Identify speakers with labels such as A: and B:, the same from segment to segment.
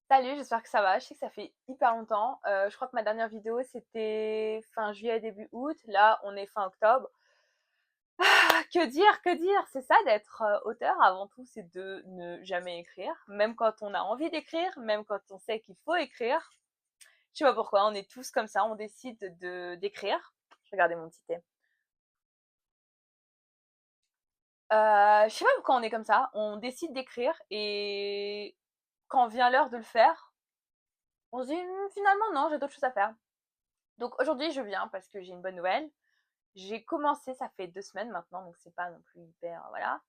A: Salut, j'espère que ça va. Je sais que ça fait hyper longtemps. Je crois que ma dernière vidéo c'était fin juillet, début août. Là, on est fin octobre. Ah, que dire, que dire? C'est ça d'être auteur. Avant tout, c'est de ne jamais écrire. Même quand on a envie d'écrire, même quand on sait qu'il faut écrire. Je sais pas pourquoi, on est tous comme ça. On décide de d'écrire. Je vais regarder mon petit thé. Je sais pas pourquoi on est comme ça. On décide d'écrire et quand vient l'heure de le faire, on se dit finalement non, j'ai d'autres choses à faire. Donc aujourd'hui, je viens parce que j'ai une bonne nouvelle. J'ai commencé, ça fait 2 semaines maintenant, donc c'est pas non plus hyper, voilà.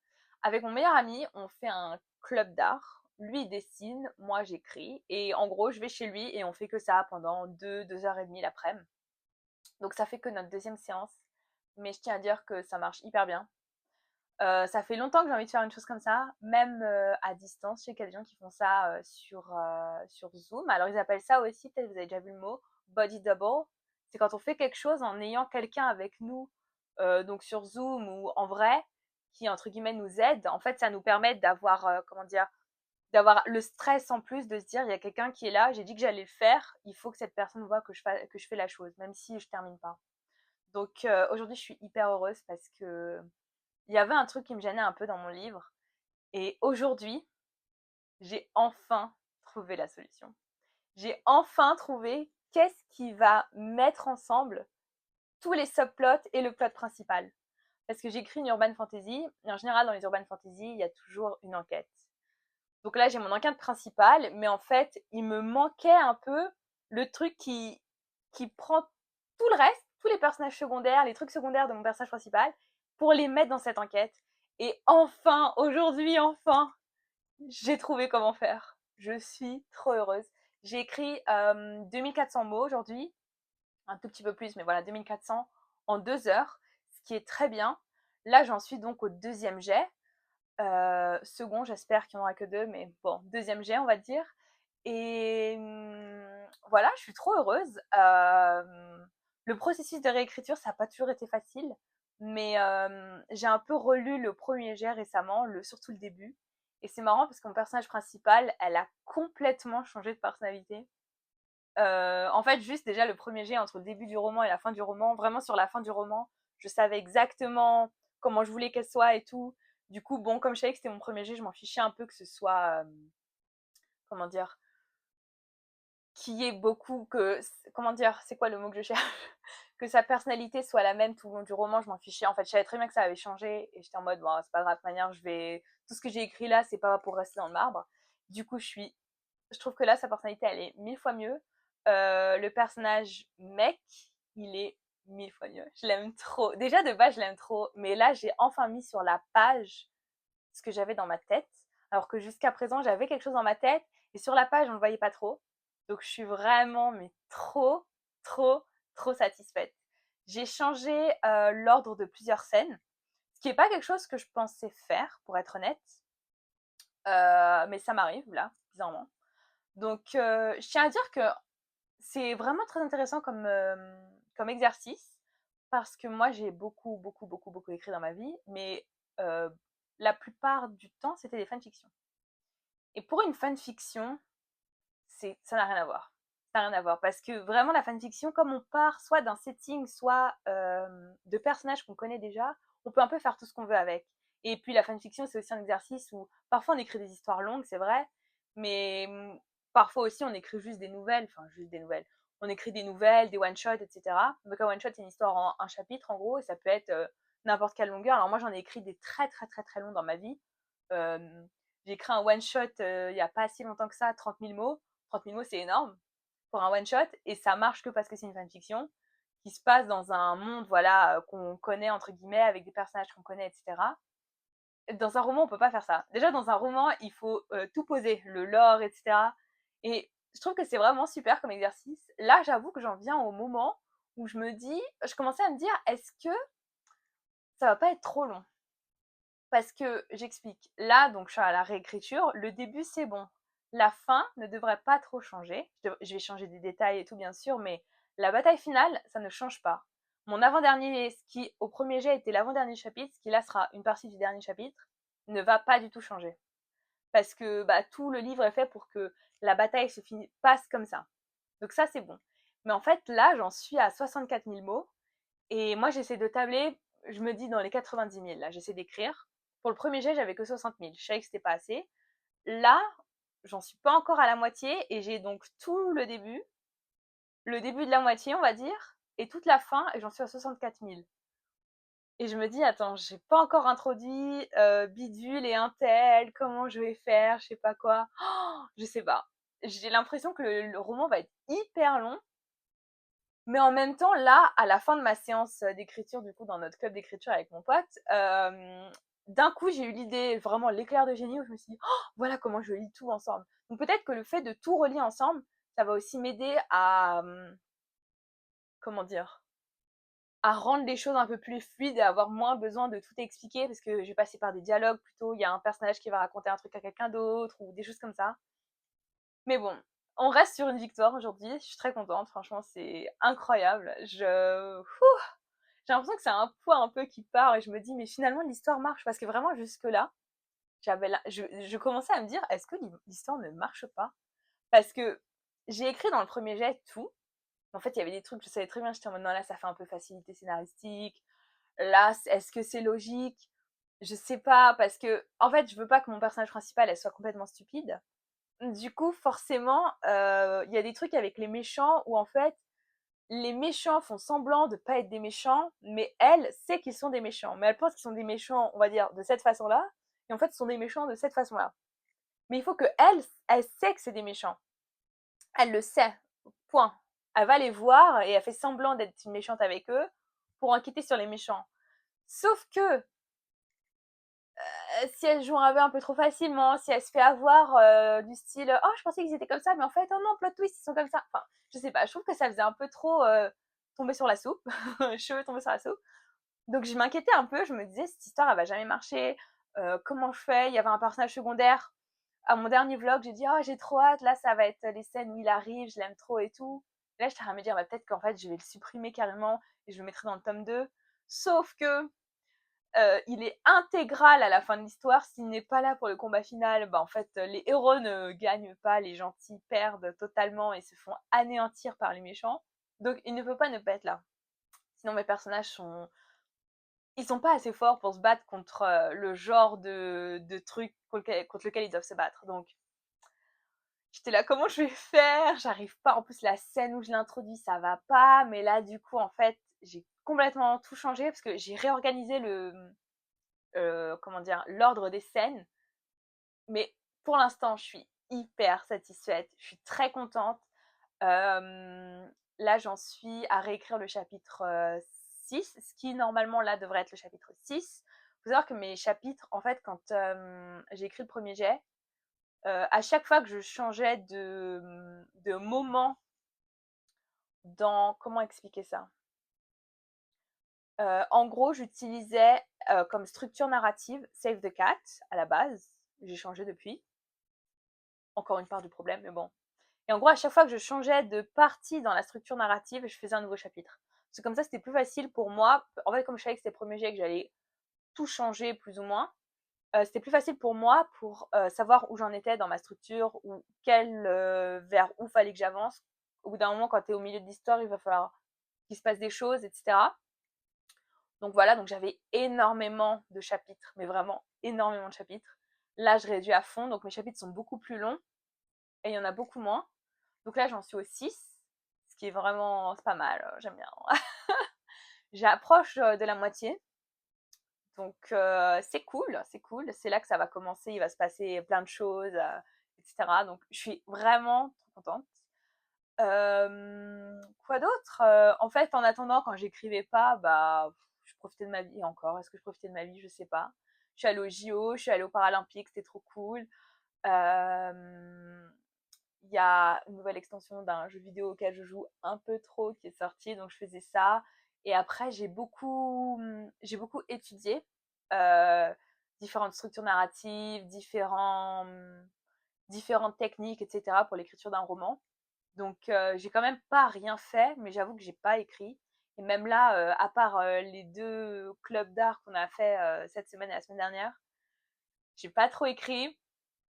A: Avec mon meilleur ami, on fait un club d'art. Lui, il dessine, moi, j'écris. Et en gros, je vais chez lui et on fait que ça pendant 2 heures et demie l'après-midi. Donc ça fait que notre deuxième séance. Mais je tiens à dire que ça marche hyper bien. Ça fait longtemps que j'ai envie de faire une chose comme ça, même à distance. Je sais qu'il y a des gens qui font ça sur Zoom. Alors ils appellent ça aussi, peut-être vous avez déjà vu le mot, body double. C'est quand on fait quelque chose en ayant quelqu'un avec nous, donc sur Zoom ou en vrai, qui entre guillemets nous aide. En fait, ça nous permet d'avoir, comment dire, d'avoir le stress en plus de se dire il y a quelqu'un qui est là, j'ai dit que j'allais le faire, il faut que cette personne voit que je fais la chose, même si je termine pas. Donc aujourd'hui, je suis hyper heureuse parce que il y avait un truc qui me gênait un peu dans mon livre. Et aujourd'hui, j'ai enfin trouvé la solution. J'ai enfin trouvé qu'est-ce qui va mettre ensemble tous les subplots et le plot principal. Parce que j'écris une urban fantasy, et en général, dans les urban fantasy, il y a toujours une enquête. Donc là, j'ai mon enquête principale, mais en fait, il me manquait un peu le truc qui prend tout le reste, tous les personnages secondaires, les trucs secondaires de mon personnage principal, pour les mettre dans cette enquête. Et enfin, aujourd'hui, enfin, j'ai trouvé comment faire. Je suis trop heureuse. J'ai écrit 2400 mots aujourd'hui, un tout petit peu plus, mais voilà, 2400 en 2 heures, ce qui est très bien. Là, j'en suis donc au deuxième jet. Second, j'espère qu'il n'y en aura que deux, mais bon, deuxième jet, on va dire. Et voilà, je suis trop heureuse. Le processus de réécriture, ça n'a pas toujours été facile, mais j'ai un peu relu le premier jet récemment, surtout le début. Et c'est marrant parce que mon personnage principal, elle a complètement changé de personnalité. En fait, juste déjà le premier jet entre le début du roman et la fin du roman, vraiment sur la fin du roman, je savais exactement comment je voulais qu'elle soit et tout. Du coup, bon, comme je savais que c'était mon premier jet, je m'en fichais un peu que ce soit, comment dire, qu'il y ait beaucoup, comment dire, c'est quoi le mot que je cherche que sa personnalité soit la même tout le long du roman, je m'en fichais. En fait, je savais très bien que ça avait changé et j'étais en mode, bon, c'est pas grave, de manière, tout ce que j'ai écrit là, c'est pas pour rester dans le marbre. Du coup, je trouve que là, sa personnalité, elle est 1000 fois mieux. Le personnage mec, il est 1000 fois mieux. Je l'aime trop. Déjà, de base, je l'aime trop. Mais là, j'ai enfin mis sur la page ce que j'avais dans ma tête. Alors que jusqu'à présent, j'avais quelque chose dans ma tête et sur la page, on ne le voyait pas trop. Donc, je suis vraiment, mais trop, trop, trop satisfaite. J'ai changé l'ordre de plusieurs scènes, ce qui n'est pas quelque chose que je pensais faire, pour être honnête. Mais ça m'arrive, là, bizarrement. Donc, je tiens à dire que c'est vraiment très intéressant comme exercice parce que moi, j'ai beaucoup, beaucoup, beaucoup, beaucoup écrit dans ma vie, mais euh, la plupart du temps, c'était des fanfictions. Et pour une fanfiction, ça n'a rien à voir. Ça n'a rien à voir parce que vraiment, la fanfiction, comme on part soit d'un setting, soit de personnages qu'on connaît déjà, on peut un peu faire tout ce qu'on veut avec. Et puis la fanfiction, c'est aussi un exercice où parfois on écrit des histoires longues, c'est vrai, mais parfois aussi on écrit juste des nouvelles, enfin juste des nouvelles. On écrit des nouvelles, des one-shots, etc. Donc un one-shot, c'est une histoire en un chapitre en gros, et ça peut être n'importe quelle longueur. Alors moi j'en ai écrit des très très très très longs dans ma vie. Euh, j'ai écrit un one-shot il n'y a pas si longtemps que ça, 30 000 mots. 30 000 mots, c'est énorme pour un one-shot, et ça marche que parce que c'est une fanfiction qui se passe dans un monde voilà qu'on connaît entre guillemets avec des personnages qu'on connaît, etc. Dans un roman, on peut pas faire ça. Déjà dans un roman, il faut tout poser, le lore, etc. Et je trouve que c'est vraiment super comme exercice. Là, j'avoue que j'en viens au moment où je commençais à me dire, est-ce que ça va pas être trop long? Parce que j'explique. Là, donc je suis à la réécriture. Le début, c'est bon. La fin ne devrait pas trop changer. Je vais changer des détails et tout, bien sûr, mais la bataille finale, ça ne change pas. Mon avant-dernier, ce qui au premier jet était l'avant-dernier chapitre, ce qui là sera une partie du dernier chapitre, ne va pas du tout changer. parce que bah, tout le livre est fait pour que la bataille passe comme ça. Donc ça, c'est bon. Mais en fait, là, j'en suis à 64 000 mots. Et moi, j'essaie de tabler, je me dis dans les 90 000, là, j'essaie d'écrire. Pour le premier jet, j'avais que 60 000. Je savais que c'était pas assez. Là, j'en suis pas encore à la moitié et j'ai donc tout le début de la moitié, on va dire, et toute la fin, et j'en suis à 64 000. Et je me dis, attends, j'ai pas encore introduit Bidule et Intel, comment je vais faire, je sais pas quoi. Oh, je sais pas. J'ai l'impression que le roman va être hyper long, mais en même temps, là, à la fin de ma séance d'écriture, du coup, dans notre club d'écriture avec mon pote, d'un coup, j'ai eu l'idée, vraiment l'éclair de génie, où je me suis dit, oh, voilà comment je lis tout ensemble. Donc peut-être que le fait de tout relier ensemble, ça va aussi m'aider à, comment dire, à rendre les choses un peu plus fluides et avoir moins besoin de tout expliquer, parce que je vais passer par des dialogues plutôt, il y a un personnage qui va raconter un truc à quelqu'un d'autre, ou des choses comme ça. Mais bon, on reste sur une victoire aujourd'hui, je suis très contente, franchement c'est incroyable. J'ai l'impression que c'est un poids un peu qui part et je me dis mais finalement l'histoire marche, parce que vraiment jusque là, je commençais à me dire est-ce que l'histoire ne marche pas, parce que j'ai écrit dans le premier jet tout. En fait il y avait des trucs, je savais très bien, j'étais en mode non là ça fait un peu facilité scénaristique, là est-ce que c'est logique, je sais pas, parce que en fait je veux pas que mon personnage principal elle soit complètement stupide. Du coup, forcément, il y a des trucs avec les méchants où en fait, les méchants font semblant de pas être des méchants, mais elle sait qu'ils sont des méchants. Mais elle pense qu'ils sont des méchants, on va dire, de cette façon-là, et en fait, ce sont des méchants de cette façon-là. Mais il faut que elle sait que c'est des méchants. Elle le sait. Point. Elle va les voir et elle fait semblant d'être méchante avec eux pour enquêter sur les méchants. Sauf que si elle joue un peu trop facilement, si elle se fait avoir du style oh je pensais qu'ils étaient comme ça mais en fait oh non plot twist ils sont comme ça, enfin je sais pas, je trouve que ça faisait un peu trop tomber sur la soupe, cheveux tomber sur la soupe. Donc je m'inquiétais un peu, je me disais cette histoire elle va jamais marcher, comment je fais, il y avait un personnage secondaire à mon dernier vlog, j'ai dit oh j'ai trop hâte, là ça va être les scènes où il arrive, je l'aime trop et tout. Et là j'étais en train de me dire bah, peut-être qu'en fait je vais le supprimer carrément et je le mettrai dans le tome 2, sauf que il est intégral à la fin de l'histoire. S'il n'est pas là pour le combat final, bah en fait, les héros ne gagnent pas, les gentils perdent totalement et se font anéantir par les méchants. Donc il ne peut pas ne pas être là. Sinon mes personnages ils sont pas assez forts pour se battre contre le genre de truc contre lequel ils doivent se battre. Donc j'étais là, comment je vais faire? J'arrive pas. En plus, la scène où je l'introduis, ça va pas. Mais là, du coup, en fait, j'ai complètement tout changé parce que j'ai réorganisé comment dire, l'ordre des scènes. Mais pour l'instant, je suis hyper satisfaite. Je suis très contente. Là, j'en suis à réécrire le chapitre 6, ce qui normalement là devrait être le chapitre 6. Il faut savoir que mes chapitres, en fait, quand j'ai écrit le premier jet, à chaque fois que je changeais de moment dans... Comment expliquer ça, en gros, j'utilisais comme structure narrative Save the Cat à la base. J'ai changé depuis. Encore une part du problème, mais bon. Et en gros, à chaque fois que je changeais de partie dans la structure narrative, je faisais un nouveau chapitre. Parce que comme ça, c'était plus facile pour moi. En fait, comme je savais que c'était le premier jet et que j'allais tout changer plus ou moins, c'était plus facile pour moi pour savoir où j'en étais dans ma structure, ou vers où fallait que j'avance. Au bout d'un moment, quand tu es au milieu de l'histoire, il va falloir qu'il se passe des choses, etc. Donc voilà, donc j'avais énormément de chapitres, mais vraiment énormément de chapitres. Là, je réduis à fond, donc mes chapitres sont beaucoup plus longs et il y en a beaucoup moins. Donc là, j'en suis au 6, ce qui est vraiment, c'est pas mal, j'aime bien. J'approche de la moitié, donc c'est cool, c'est cool. C'est là que ça va commencer, il va se passer plein de choses, etc. Donc je suis vraiment trop contente. Quoi d'autre? En fait, en attendant, quand j'écrivais pas, bah, je profitais de ma vie encore. Est-ce que je profitais de ma vie? Je sais pas. Je suis allée au JO, je suis allée aux Paralympiques, c'était trop cool. Il y a une nouvelle extension d'un jeu vidéo auquel je joue un peu trop qui est sortie, donc je faisais ça. Et après, j'ai beaucoup étudié euh, différentes structures narratives, différentes techniques, etc. pour l'écriture d'un roman. Donc j'ai quand même pas rien fait, mais j'avoue que j'ai pas écrit. Et même là, à part les 2 clubs d'art qu'on a fait cette semaine et la semaine dernière, j'ai pas trop écrit.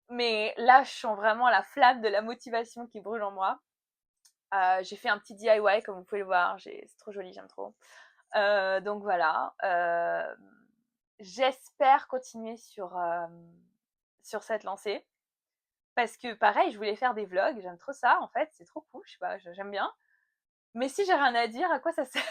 A: Mais là, je sens vraiment la flamme de la motivation qui brûle en moi. J'ai fait un petit DIY, comme vous pouvez le voir. C'est trop joli, j'aime trop. Donc voilà. J'espère continuer sur cette lancée. Parce que pareil, je voulais faire des vlogs. J'aime trop ça, en fait. C'est trop cool. Je sais pas, j'aime bien. Mais si j'ai rien à dire, à quoi ça sert?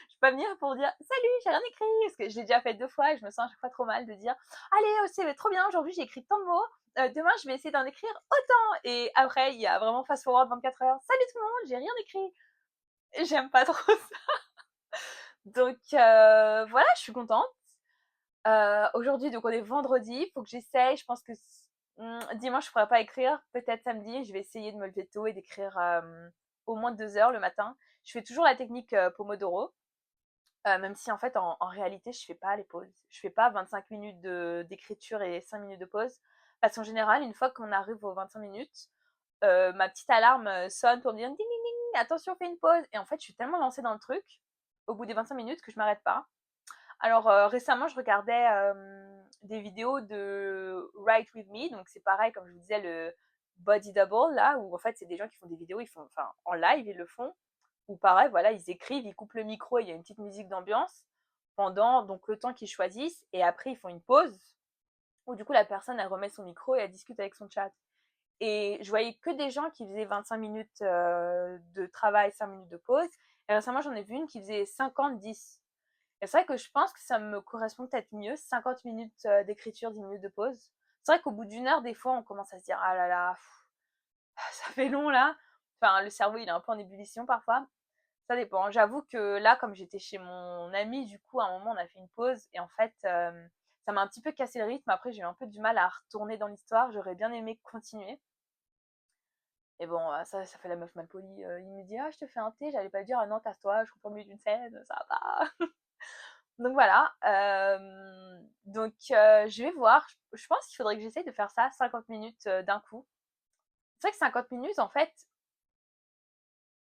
A: Je peux pas venir pour dire salut, j'ai rien écrit, parce que je l'ai déjà fait 2 fois et je me sens à chaque fois trop mal de dire allez, c'est trop bien, aujourd'hui j'ai écrit tant de mots, demain je vais essayer d'en écrire autant. Et après, il y a vraiment fast forward 24 heures, salut tout le monde, j'ai rien écrit. Et j'aime pas trop ça. Donc voilà, je suis contente. Aujourd'hui, donc on est vendredi, il faut que j'essaye. Je pense que dimanche je pourrais pas écrire, peut-être samedi. Je vais essayer de me lever tôt et d'écrire au moins 2 heures le matin. Je fais toujours la technique Pomodoro. Même si en fait en réalité je fais pas les pauses. Je fais pas 25 minutes d'écriture et 5 minutes de pause. Parce qu'en général, une fois qu'on arrive aux 25 minutes, ma petite alarme sonne pour me dire ding ding ding, attention, fais une pause. Et en fait, je suis tellement lancée dans le truc au bout des 25 minutes que je m'arrête pas. Alors récemment, je regardais des vidéos de Write With Me. Donc c'est pareil, comme je vous disais, le Body Double là, où en fait c'est des gens qui font des vidéos, ils font, enfin en live, ils le font. Ou pareil, voilà, ils écrivent, ils coupent le micro, il y a une petite musique d'ambiance pendant donc le temps qu'ils choisissent, et après ils font une pause où du coup la personne elle remet son micro et elle discute avec son chat. Et je voyais que des gens qui faisaient 25 minutes de travail, 5 minutes de pause. Et récemment j'en ai vu une qui faisait 50-10. Et c'est vrai que je pense que ça me correspond peut-être mieux, 50 minutes d'écriture, 10 minutes de pause. C'est vrai qu'au bout d'une heure, des fois, on commence à se dire, ah là là, ça fait long là. Enfin, le cerveau, il est un peu en ébullition parfois. Ça dépend. J'avoue que là, comme j'étais chez mon ami, du coup, à un moment, on a fait une pause. Et en fait, ça m'a un petit peu cassé le rythme. Après, j'ai eu un peu du mal à retourner dans l'histoire. J'aurais bien aimé continuer. Et bon, ça fait la meuf mal polie. Il me dit, ah, je te fais un thé. J'allais pas dire, ah non, tasse-toi, je comprends mieux d'une scène, ça va. Donc voilà. Donc, je vais voir. Je pense qu'il faudrait que j'essaye de faire ça 50 minutes d'un coup. C'est vrai que 50 minutes, en fait,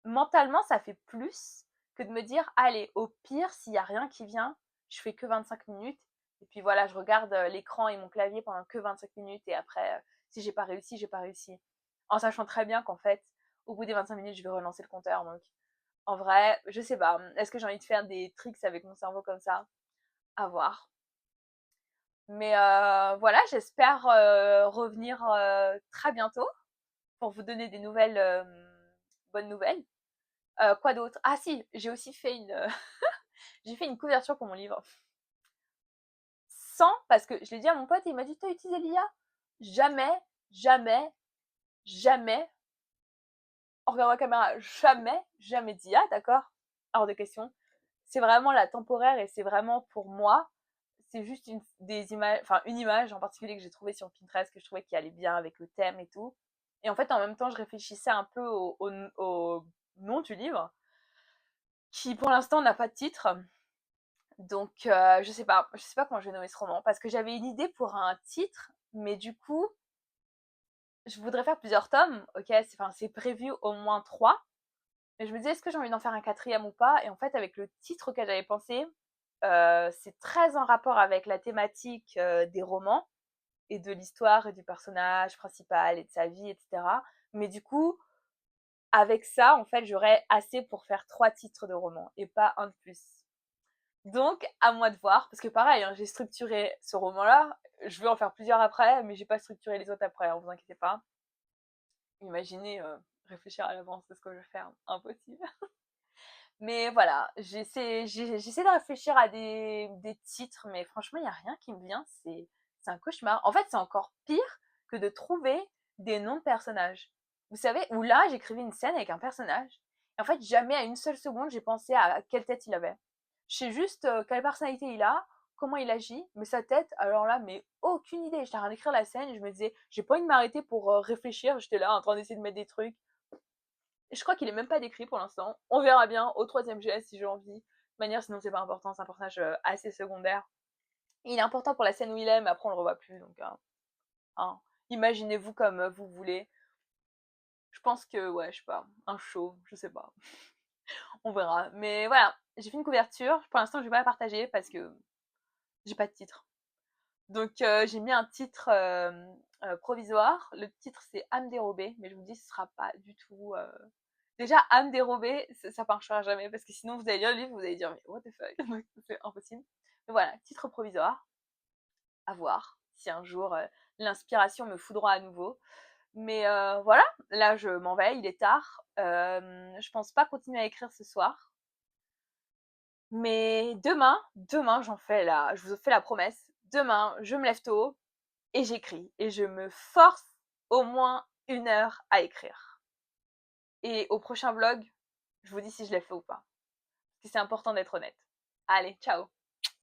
A: mentalement, ça fait plus que de me dire, allez, au pire, s'il y a rien qui vient, je fais que 25 minutes. Et puis voilà, je regarde l'écran et mon clavier pendant que 25 minutes. Et après, si j'ai pas réussi, j'ai pas réussi. En sachant très bien qu'en fait, au bout des 25 minutes, je vais relancer le compteur. Donc, en vrai, je sais pas. Est-ce que j'ai envie de faire des tricks avec mon cerveau comme ça? À voir. Mais voilà, j'espère revenir très bientôt pour vous donner des nouvelles, bonnes nouvelles. Quoi d'autre? Ah si, j'ai aussi fait j'ai fait une couverture pour mon livre. Sans, parce que je l'ai dit à mon pote et il m'a dit, t'as utilisé l'IA? Jamais, jamais, jamais, on regarde la caméra, jamais d'IA, d'accord? Hors de question. C'est vraiment la temporaire et c'est vraiment pour moi. C'est juste des images, enfin une image en particulier que j'ai trouvée sur Pinterest que je trouvais qui allait bien avec le thème et tout. Et en fait, en même temps, je réfléchissais un peu au nom du livre, qui pour l'instant n'a pas de titre. Donc, je sais pas comment je vais nommer ce roman, parce que j'avais une idée pour un titre, mais du coup, je voudrais faire plusieurs tomes, ok, c'est prévu au moins 3, mais je me disais, est-ce que j'ai envie d'en faire un quatrième ou pas? Et en fait, avec le titre auquel j'avais pensé, c'est très en rapport avec la thématique des romans, et de l'histoire et du personnage principal et de sa vie, etc. Mais du coup, avec ça, en fait, j'aurais assez pour faire 3 titres de romans et pas un de plus. Donc, à moi de voir, parce que pareil, hein, j'ai structuré ce roman-là, je veux en faire plusieurs après, mais j'ai pas structuré les autres après, hein, vous inquiétez pas. Imaginez réfléchir à l'avance de ce que je vais faire, impossible. Mais voilà, j'essaie de réfléchir à des titres, mais franchement, il n'y a rien qui me vient, c'est un cauchemar. En fait, c'est encore pire que de trouver des noms de personnages. Vous savez, où là, j'écrivais une scène avec un personnage, et en fait, jamais à une seule seconde, j'ai pensé à quelle tête il avait. Je sais juste quelle personnalité il a, comment il agit, mais sa tête, alors là, mais aucune idée. J'étais en train d'écrire la scène, et je me disais, j'ai pas envie de m'arrêter pour réfléchir, j'étais là en train d'essayer de mettre des trucs. Je crois qu'il est même pas décrit pour l'instant. On verra bien au troisième GS si j'ai envie. De manière, sinon c'est pas important, c'est un personnage assez secondaire. Il est important pour la scène où il est, mais après on le revoit plus, donc hein. Imaginez-vous comme vous voulez. Je pense que, ouais, je sais pas, un show, je sais pas. On verra. Mais voilà, j'ai fait une couverture. Pour l'instant, je vais pas la partager parce que j'ai pas de titre. Donc j'ai mis un titre provisoire. Le titre c'est âme dérobée, mais je vous dis ce sera pas du tout. Déjà âme dérobée, ça marchera jamais parce que sinon vous allez lire le livre, vous allez dire mais what the fuck, c'est impossible. Mais voilà, titre provisoire, à voir si un jour l'inspiration me foudroie à nouveau. Mais voilà, là je m'en vais, il est tard. Je pense pas continuer à écrire ce soir. Mais demain je vous fais la promesse, demain je me lève tôt et j'écris. Et je me force au moins 1 heure à écrire. Et au prochain vlog, je vous dis si je l'ai fait ou pas. Parce que c'est important d'être honnête. Allez, ciao!